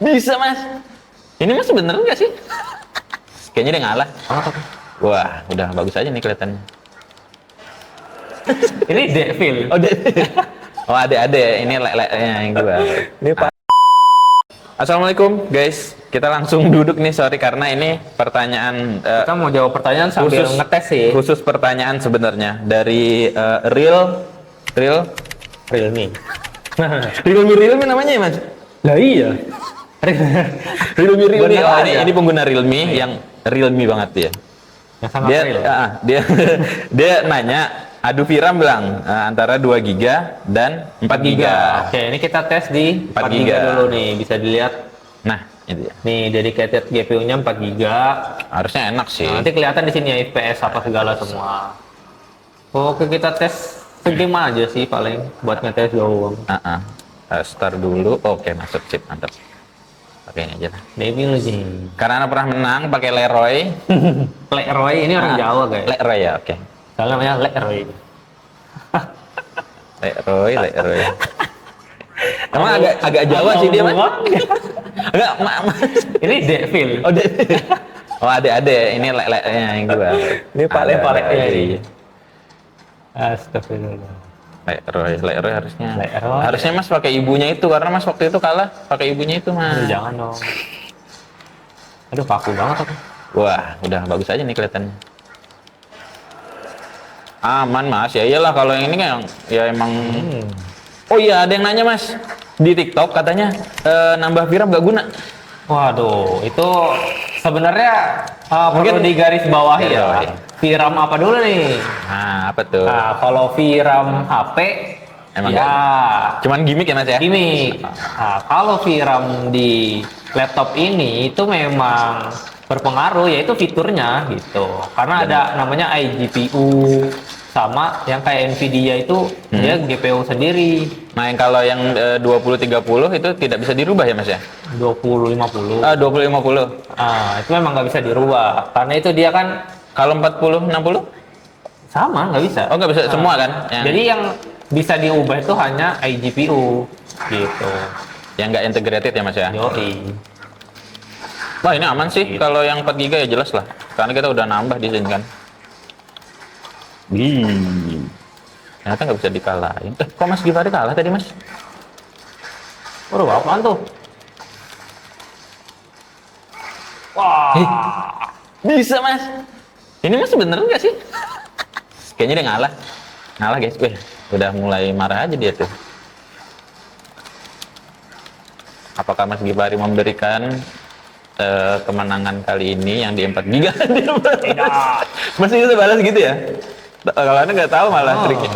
Bisa mas. Ini mas bener nggak sih? Kayaknya dia ngalah. Wah, udah bagus aja nih kelihatannya. Ini Devil. Oh, oh ada. Ini lek-leknya yang gua. Ini Pak. Assalamualaikum guys. Kita langsung duduk nih, sorry karena ini pertanyaan. Kita mau jawab pertanyaan sambil ngetes sih. Khusus pertanyaan sebenarnya dari Realme. Realme namanya ya mas? Lah iya. Realme. Bener Oh, aja. ini pengguna Realme yang Realme banget dia. Yang sangat Dia real. dia dia nanya, aduh Viram bilang antara 2 giga dan 4 giga. Oke, ini kita tes di 4 4 giga giga. dulu nih. Bisa dilihat. Nah, itu ya. Nih, dedicated GPU-nya 4 giga. Harusnya enak sih. Nah, nanti kelihatan di sini ya FPS apa segala semua. Oke, kita tes segame aja sih paling buat ngetes doang. Start dulu. Oke, masuk chip, mantap. Pakai ini aja lah. Devil sih. Karena Anda pernah menang pakai Leroy. Leroy ini orang Jawa guys. Leroy ya, oke. Soalnya namanya Leroy. Leroy. Emang agak Jawa sih dia mas. Enggak, Ini Devil. Oh, oh ada. Ini lek-leknya yang gua. Ini palek-paleknya Ada. ini. Astagfirullah. Leroy harusnya. Leroy. Harusnya mas pakai ibunya itu karena mas waktu itu kalah pakai ibunya itu mas. Aduh, jangan dong. Aduh, kaku banget aku. Wah, udah bagus aja nih kelihatannya. Aman mas, ya iyalah kalau yang ini kan ya emang. Oh iya, ada yang nanya mas di TikTok katanya nambah Viram gak guna. Waduh, itu sebenarnya perlu Mungkin digaris bawahi garis ya. bawahi. VRAM apa dulu nih? Nah, apa tuh? Nah, kalau VRAM HP, Emang ya Cuman gimmick ya mas ya? gimmick. Nah, kalau VRAM di laptop ini itu memang berpengaruh, yaitu fiturnya gitu. Karena ada namanya iGPU sama yang kayak Nvidia itu dia GPU sendiri. Nah, yang kalau yang 2030 itu tidak bisa dirubah ya mas ya? 2050. 2050. Itu memang nggak bisa dirubah karena itu dia kan Kalau 40 60? sama, nggak bisa. Oh nggak bisa semua kan? Jadi yang bisa diubah itu hanya iGPU gitu. Yang nggak integrated ya mas ya? Yoi. Wah ini aman sih kalau yang 4 giga ya jelas lah. Karena kita udah nambah di sini kan. Ternyata nggak bisa dikalahin. Kok Mas Givari kalah tadi mas? Waduh, apaan tuh? Wah. Bisa mas. Ini mas bener nggak sih? Kayaknya dia ngalah. Ngalah guys. Wih, udah mulai marah aja dia tuh. Apakah Mas Givari memberikan kemenangan kali ini yang di 4 giga? Tidak. Masih bisa balas gitu ya? Kalau Anda nggak tahu malah triknya.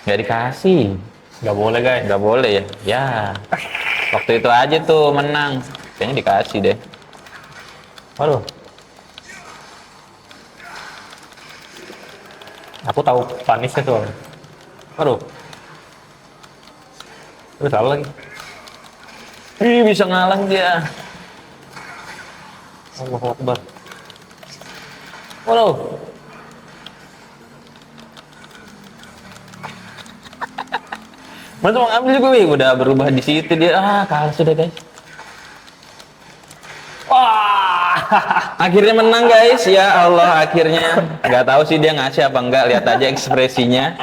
Nggak dikasih. Nggak boleh guys. Nggak boleh ya? Ya. Waktu itu aja tuh menang. Kayaknya dikasih deh. Waduh. Aku tahu panisnya tuh. Waduh. Terus salah lagi. Ih, bisa ngalah dia. Allahu Akbar. Waduh. Mas mau ambil juga, wih. Udah berubah di situ dia. Kalah sudah guys. Wah. Akhirnya menang guys, ya Allah akhirnya. Nggak tahu sih dia ngasih apa enggak, lihat aja ekspresinya.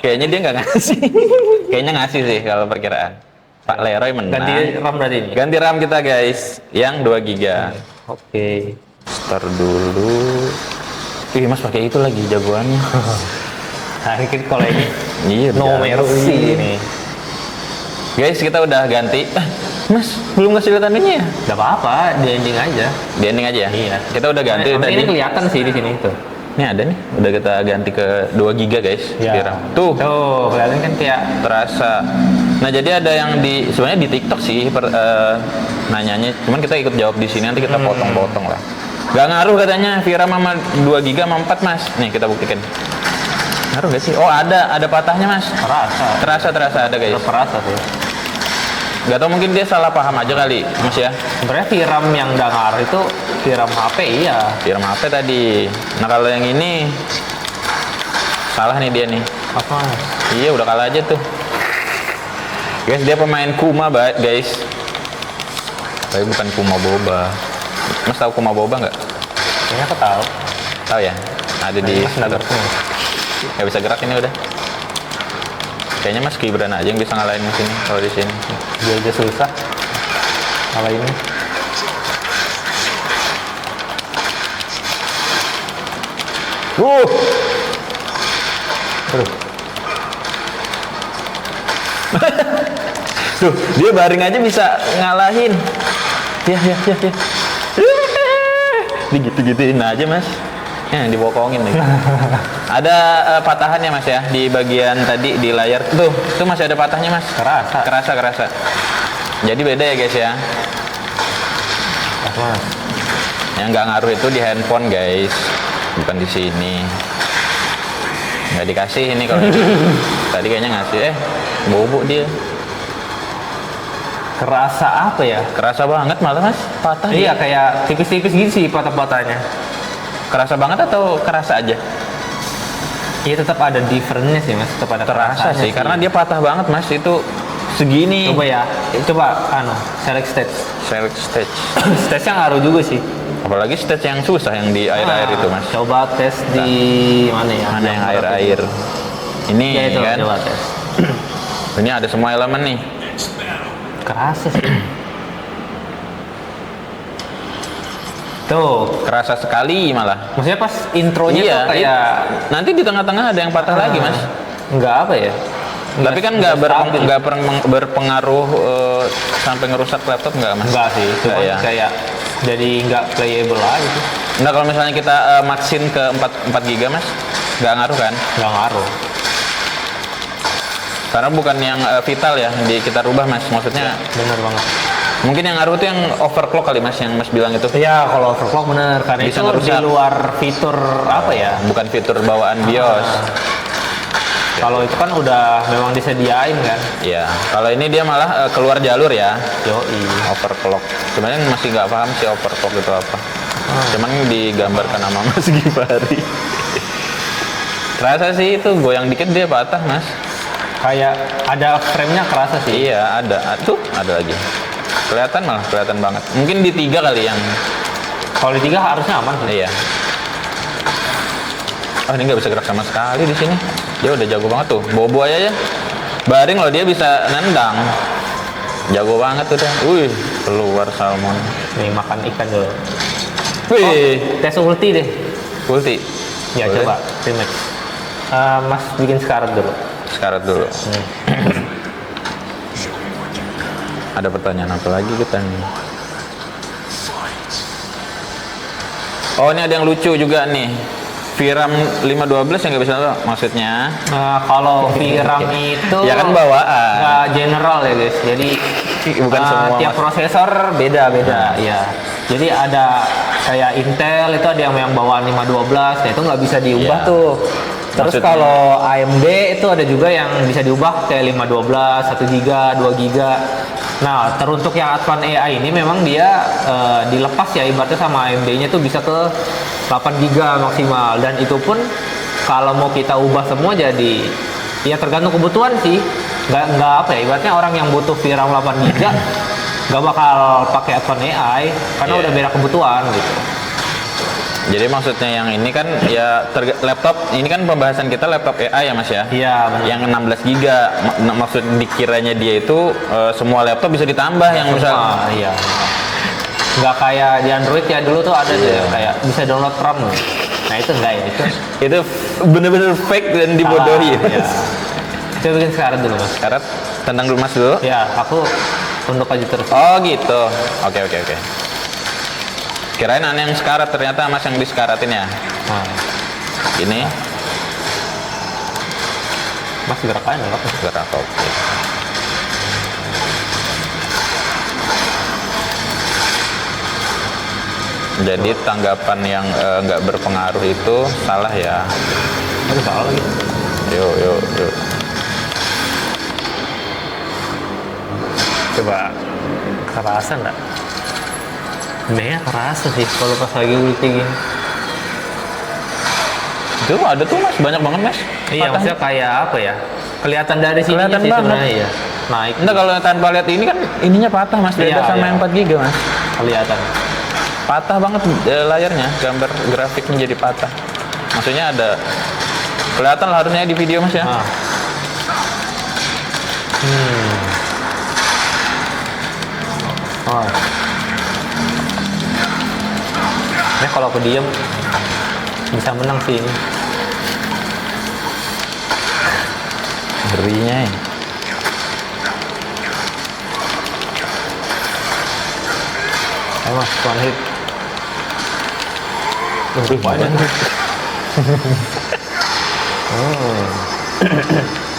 Kayaknya dia nggak ngasih. Kayaknya ngasih sih kalau perkiraan. Pak Leroy menang. Ganti RAM berarti ini. Ganti RAM kita guys, yang 2 giga. Oke. Start dulu. Ih mas pakai itu lagi jagoannya. Nah, ini kalau ini Iya. no mercy ini. Guys kita udah ganti. Mas belum ngasih lihat anunya ya? Gak apa-apa, di ending aja. Di ending aja ya? Iya. Kita udah ganti Nah, tadi. ini kelihatan sih di sini tuh. Ini ada nih, udah kita ganti ke 2 giga guys. Ya. Tuh. Tuh, kelihatan kan kayak Terasa. Nah jadi ada yang sebenarnya di TikTok sih nanyanya, cuman kita ikut jawab di sini nanti kita potong-potong lah. Gak ngaruh katanya Viram sama 2 giga sama 4 mas. Nih kita buktikan. Ngaruh gak sih? Oh ada patahnya mas. Terasa ada guys. terasa sih. Gak tau mungkin dia salah paham aja kali mas ya. Sebenarnya VRAM yang nggak ngaruh itu VRAM HP iya. Viram HP tadi. Nah kalau yang ini salah nih dia nih. Apa? Iya udah kalah aja tuh. Guys dia pemain Kuma guys. Tapi bukan Kuma Boba. Mas tahu Kuma Boba nggak? Kayaknya aku tahu. Tahu ya? Ada di Mas nggak store. Nggak bisa gerak ini udah. Kayaknya Mas Gibran aja yang bisa ngalahin Mas ini kalau di sini. Dia aja susah. Kalau ini. Aduh. Tuh, dia baring aja bisa ngalahin. Ya. Digitu-gituin aja, Mas. Ya, dibokongin nih. Ada patahannya, Mas ya, di bagian tadi di layar. Tuh masih ada patahnya, Mas. Kerasa. Jadi beda ya, guys ya. Mas. Yang nggak ngaruh itu di handphone, guys. Bukan di sini. Nggak dikasih ini kalau ini. Tadi kayaknya ngasih. Bobo dia. Kerasa apa ya? Kerasa banget malah, Mas. Patah. Iya, dia. kayak tipis-tipis gitu sih patah-patahnya. Kerasa banget atau kerasa aja? Iya, tetap ada difference sih, Mas. Tetap ada Terasa kerasanya sih, karena dia patah banget, Mas. Itu segini. Coba ya. Coba select stage. Select stage. Stage-nya ngaruh juga sih. Apalagi stage yang susah yang di air-air itu, Mas. Coba tes di mana ya? Mana yang air-air? Ini Ya itu, kan. coba tes. Ini ada semua elemen nih. Kerasa sih. Tuh, Kerasa sekali malah. maksudnya pas intronya Iya, tuh kayak nanti di tengah-tengah ada yang patah lagi, Mas. nggak apa ya? Tapi kan nggak berpengaruh sampai ngerusak laptop nggak, Mas? Enggak sih, cuma Nggak ya? kayak jadi nggak playable aja gitu. Nggak, kalau misalnya kita maxin ke 4 GB, Mas, nggak ngaruh kan? Nggak ngaruh. Karena bukan yang vital ya, kita rubah, Mas. Maksudnya Bener banget. mungkin yang ngaruh itu yang overclock kali, Mas, yang Mas bilang itu. Iya, kalau overclock bener, karena Bisa itu ngerusak. di luar fitur apa ya? Bukan fitur bawaan BIOS. Kalau itu kan udah memang disediain kan. Iya. Kalau ini dia malah keluar jalur ya. Yoi. Overclock. Sebenarnya masih nggak paham sih overclock itu apa. Cuman digambarkan sama Mas Gifari. Terasa sih itu goyang dikit dia patah, Mas. Kayak ada frame-nya kerasa sih. Iya, ada. Tuh, ada lagi. Kelihatan banget. Mungkin di 3 kali yang. Kalau di 3 harusnya aman sih. Iya. Oh, ini nggak bisa gerak sama sekali di sini. Dia udah jago banget tuh. Bobo aja ya. Baring loh, dia bisa nendang. Jago banget tuh. Wih, keluar salmon. Nih makan ikan dulu. Wih, Tes ulti deh. ulti. Ya Boleh? coba, remix. Mas bikin sekarat dulu. Sekarat dulu. Ada pertanyaan apa lagi kita nih? Oh, ini ada yang lucu juga nih. VRAM 512 yang nggak bisa lo, maksudnya? Kalau VRAM itu Ya kan bawaan. nggak general ya guys. Jadi Bukan semua, tiap Mas. prosesor beda-beda. Ya. Jadi ada kayak Intel itu ada yang bawaan 512, nah itu nggak bisa diubah Iya. tuh. Terus Maksudnya? kalau AMD itu ada juga yang bisa diubah kayak 512, 1 GB, 2 GB. Nah, teruntuk yang Advan AI ini memang dia dilepas ya ibaratnya sama AMD-nya tuh bisa ke 8 GB maksimal, dan itu pun kalau mau kita ubah semua jadi ya tergantung kebutuhan sih. Nggak apa ya, ibaratnya orang yang butuh VRAM 8 GB nggak bakal pakai Advan AI karena Iya. udah beda kebutuhan gitu. Jadi maksudnya yang ini kan ya laptop, ini kan pembahasan kita laptop AI ya, Mas ya? Iya, benar. Yang 16 GB, maksud dikiranya dia itu semua laptop bisa ditambah yang misal. Iya. Nggak kayak di Android ya, dulu tuh ada tuh Iya. kayak bisa download RAM. Nah itu enggak ya, Itu bener-bener fake dan dibodohi. Salah, ya. Coba bikin sekarat dulu Mas. Syarat tentang dulu, Mas dulu. Ya, aku tunduk aja terus. Oh gitu. Oke. Kirain aneh yang sekarat, ternyata Mas yang disekaratin ya. Nah, Ini Mas gerak aja nggak apa-apa. gerak, oke. Jadi tanggapan yang nggak berpengaruh itu salah ya. Aduh, salah lagi. Yuk. Coba kerasa nggak? Sebenarnya kerasa sih kalau pas lagi ulti gini. Itu ada tuh, Mas, banyak banget, Mas. Iya, Patahnya. maksudnya kayak apa ya? Kelihatan dari sini Kelihatan sih banget. sebenarnya ya. naik. Enggak, kalau tanpa lihat ini kan ininya patah mas, beda Iya, sama iya. yang 4 GB mas. Kelihatan. Patah banget layarnya, gambar grafiknya jadi patah. Maksudnya ada kelihatan lah harusnya di video mas ya. Nah. Oh. Ini kalau aku diem bisa menang sih ini. Ngerinya ya. Ayo mas, one hit. Banyak.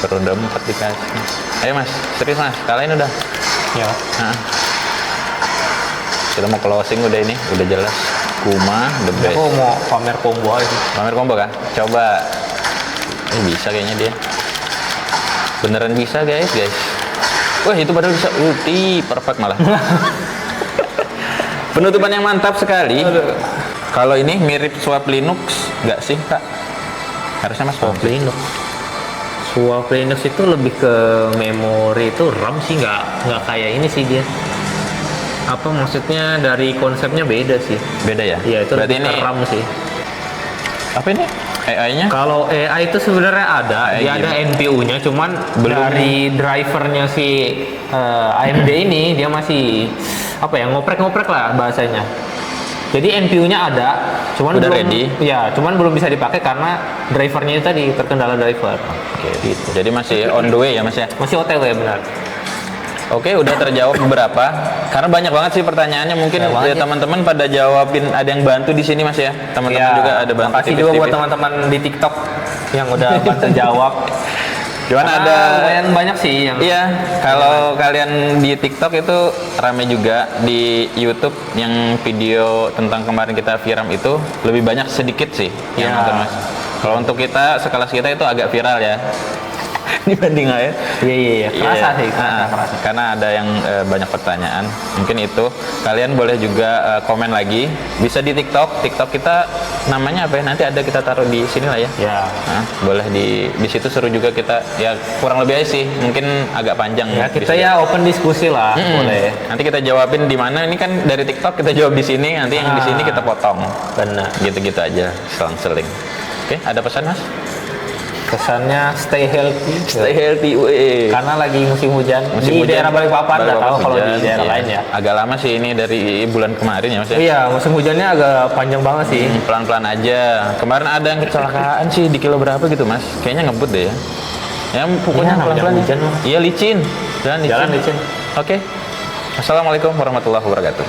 Ronde 4 dikasih. Ayo mas, serius mas, kalahin udah. Ya. Nah. Kita mau closing udah ini, udah jelas. Kuma, the best. Aku mau pamer combo aja. Pamer combo kah? Coba. Bisa kayaknya dia. Beneran bisa guys. Wah itu padahal bisa ulti, perfect malah. Penutupan yang mantap sekali. Kalau ini mirip swap Linux, nggak sih kak? Harusnya mas Swap Linux. Swap Linux itu lebih ke memori itu RAM sih, nggak kayak ini sih dia. Apa maksudnya dari konsepnya beda sih? Beda ya? Iya itu berarti lebih ini ke RAM sih. apa ini? AI-nya? Kalau AI itu sebenarnya ada, AI dia ada gimana? NPU-nya, cuman Belum. dari drivernya si AMD ini dia masih apa ya, ngoprek-ngoprek lah bahasanya. Jadi NPU-nya ada, cuman Udah belum, ready? ya, cuman belum bisa dipakai karena drivernya itu tadi terkendala driver. Oke, gitu. Jadi masih on the way ya mas ya? Masih OTW benar. Oke, udah terjawab beberapa. Karena banyak banget sih pertanyaannya. Mungkin Ya, ya, banyak. teman-teman pada jawabin, ada yang bantu di sini mas ya. Teman-teman juga ada bantu. Makasih juga buat teman-teman di TikTok yang udah bantu jawab. Cuman Karena ada lumayan banyak sih yang Iya, kalau kalian di TikTok itu rame juga, di YouTube yang video tentang kemarin kita viral itu lebih banyak sedikit sih yang Ya. nonton mas. Kalau untuk kita sekelas kita itu agak viral ya dibanding lain. Iya. Kerasa Iya. sih, Nah, kerasa. karena ada yang banyak pertanyaan. Mungkin itu kalian boleh juga komen lagi. Bisa di TikTok. TikTok kita namanya apa ya? Nanti ada kita taruh di sini lah ya. Ya. Nah, boleh di situ seru juga kita ya, kurang lebih aja sih, mungkin agak panjang Ya kita bisa. ya open diskusi lah, boleh. Nanti kita jawabin di mana, ini kan dari TikTok kita jawab di sini, nanti yang di sini kita potong Benar. gitu-gitu aja, selang-seling. Oke, ada pesan mas? Kesannya stay healthy. Stay healthy weh. Karena lagi musim hujan. Musim di hujan, daerah Balikpapan nggak tahu kalau di hujan, daerah iya. lain ya. Agak lama sih ini dari bulan kemarin ya mas ya. Iya, musim hujannya agak panjang banget sih. Pelan-pelan aja. Kemarin ada yang kecelakaan sih di kilo berapa gitu mas? Kayaknya ngebut deh ya. Ya pokoknya Iya, pelan-pelan ya. hujan, Mas. Iya licin. Jalan licin. Jalan licin. Oke. Assalamualaikum warahmatullahi wabarakatuh.